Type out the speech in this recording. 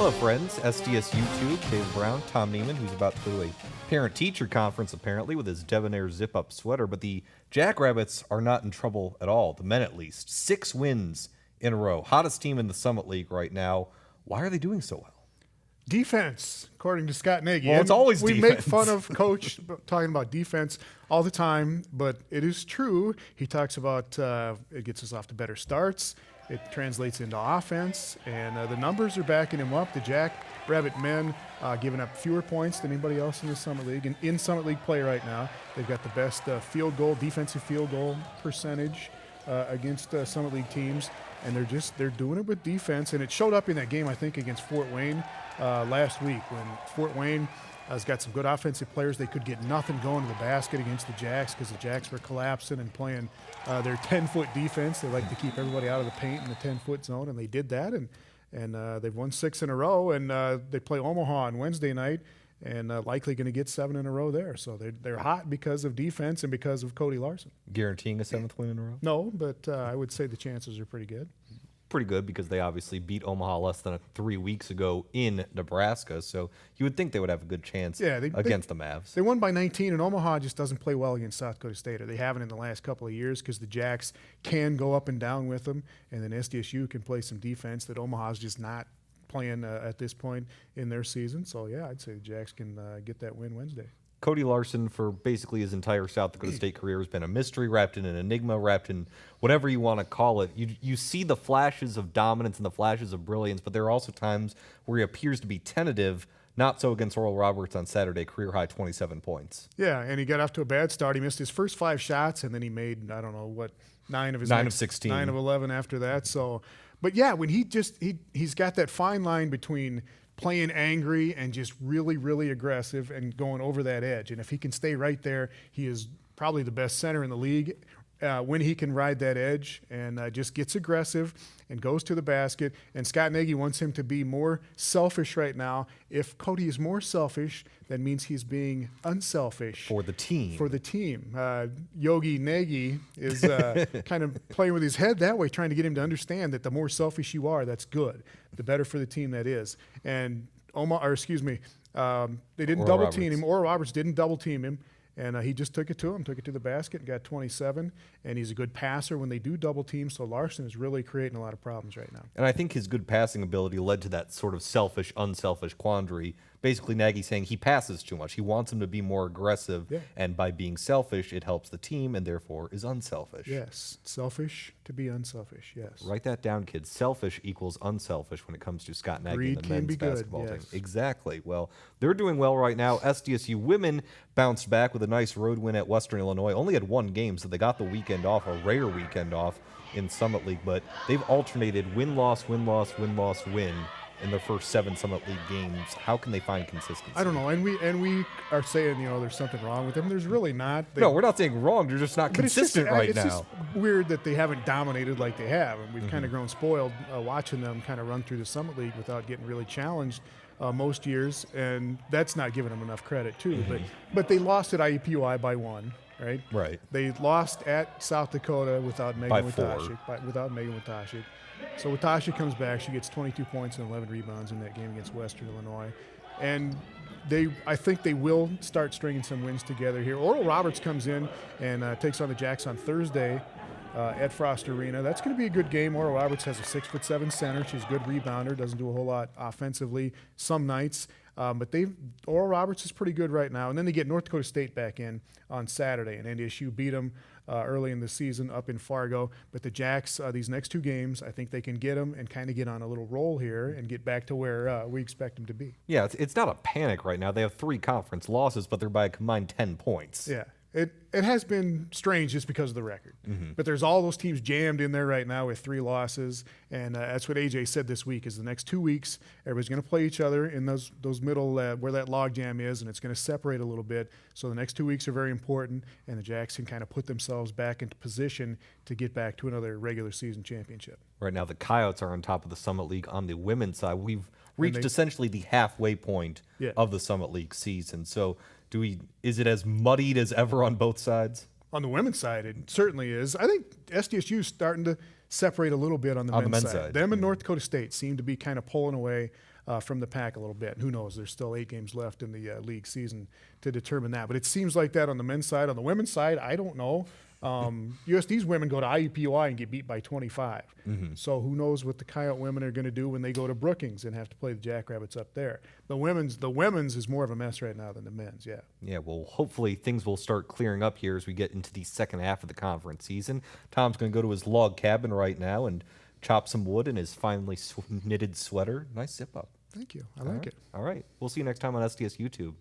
Hello, friends. SDSU-Tube, David Brown, Tom Nieman, who's about to go to a parent-teacher conference, apparently, with his debonair zip-up sweater. But the Jackrabbits are not in trouble at all, the men at least. 6 wins in a row. Hottest team in the Summit League right now. Why are they doing so well? Defense, according to Scott Nagy. Well, it's always we defense. make fun of Coach talking about defense all the time, but it is true. He talks about it gets us off to better starts. It translates into offense, and the numbers are backing him up. The Jackrabbit men giving up fewer points than anybody else in the Summit League. And in Summit League play right now, they've got the best defensive field goal percentage against Summit League teams. And they're doing it with defense, and it showed up in that game, I think, against Fort Wayne last week when Fort Wayne has got some good offensive players. They could get nothing going to the basket against the Jacks because the Jacks were collapsing and playing their 10-foot defense. They like to keep everybody out of the paint in the 10-foot zone, and they did that, and they've won 6 in a row, and they play Omaha on Wednesday night, and likely going to get 7 in a row there. So they're hot because of defense and because of Cody Larson. Guaranteeing a 7th win in a row? No, but I would say the chances are pretty good. Pretty good because they obviously beat Omaha less than 3 weeks ago in Nebraska. So you would think they would have a good chance against the Mavs. They won by 19, and Omaha just doesn't play well against South Dakota State, or they haven't in the last couple of years because the Jacks can go up and down with them, and then SDSU can play some defense that Omaha's just not playing at this point in their season. So, yeah, I'd say the Jacks can get that win Wednesday. Cody Larson, for basically his entire South Dakota State career, has been a mystery, wrapped in an enigma, wrapped in whatever you want to call it. You see the flashes of dominance and the flashes of brilliance, but there are also times where he appears to be tentative. Not so against Oral Roberts on Saturday, career-high 27 points. Yeah, and he got off to a bad start. He missed his first 5 shots, and then he made, 9 of 16. 9 of 11 after that. So, but, yeah, when he's got that fine line between – playing angry and just really, really aggressive and going over that edge. And if he can stay right there, he is probably the best center in the league when he can ride that edge and just gets aggressive and goes to the basket. And Scott Nagy wants him to be more selfish right now. If Cody is more selfish, that means he's being unselfish. For the team. For the team. Yogi Nagy is kind of playing with his head that way, trying to get him to understand that the more selfish you are, that's good. The better for the team that is. And they didn't double team him. Oral Roberts didn't double team him. And he just took it to the basket and got 27. And he's a good passer when they do double team. So Larson is really creating a lot of problems right now. And I think his good passing ability led to that sort of selfish, unselfish quandary. Basically, Nagy saying he passes too much. He wants him to be more aggressive. Yeah. And by being selfish, it helps the team and therefore is unselfish. Yes. Selfish to be unselfish. Yes. Write that down, kids. Selfish equals unselfish when it comes to Scott Nagy and the men's basketball team. Exactly. Well, they're doing well right now. SDSU women bounced back with a nice road win at Western Illinois. Only had 1 game, so they got the weekend off, a rare weekend off in Summit League. But they've alternated win-loss, win-loss, win-loss, win in their first 7 Summit League games. How can they find consistency? I don't know. And we are saying, there's something wrong with them. There's really not. No, we're not saying wrong. They're just not consistent right now. It's just weird that they haven't dominated like they have. And we've kind of grown spoiled watching them kind of run through the Summit League without getting really challenged most years. And that's not giving them enough credit, too. But they lost at IUPUI by 1. Right. Right. They lost at South Dakota without Megan Watashik. So Watashik comes back. She gets 22 points and 11 rebounds in that game against Western Illinois. And I think they will start stringing some wins together here. Oral Roberts comes in and takes on the Jacks on Thursday at Frost Arena. That's going to be a good game. Oral Roberts has a 6'7" center. She's a good rebounder, doesn't do a whole lot offensively some nights. But Oral Roberts is pretty good right now. And then they get North Dakota State back in on Saturday. And NDSU beat them early in the season up in Fargo. But the Jacks, these next 2 games, I think they can get them and kind of get on a little roll here and get back to where we expect them to be. Yeah, it's not a panic right now. They have 3 conference losses, but they're by a combined 10 points. Yeah. It has been strange just because of the record. Mm-hmm. But there's all those teams jammed in there right now with 3 losses. And that's what AJ said this week is the next 2 weeks, everybody's going to play each other in those middle where that log jam is, and it's going to separate a little bit. So the next 2 weeks are very important, and the Jacks can kind of put themselves back into position to get back to another regular season championship. Right now the Coyotes are on top of the Summit League on the women's side. We've reached essentially the halfway point of the Summit League season. So is it as muddied as ever on both sides? On the women's side, it certainly is. I think SDSU is starting to separate a little bit on the men's side. Them and North Dakota State seem to be kind of pulling away from the pack a little bit. And who knows? There's still 8 games left in the league season to determine that. But it seems like that on the men's side. On the women's side, I don't know. USD's women go to IUPUI and get beat by 25. So who knows what the Coyote women are going to do when they go to Brookings and have to play the Jackrabbits up there. The women's is more of a mess right now than the men's, yeah. Yeah, well, hopefully things will start clearing up here as we get into the second half of the conference season. Tom's going to go to his log cabin right now and chop some wood in his finely knitted sweater. Nice zip up. Thank you. I like it. All right. We'll see you next time on SDSU-Tube.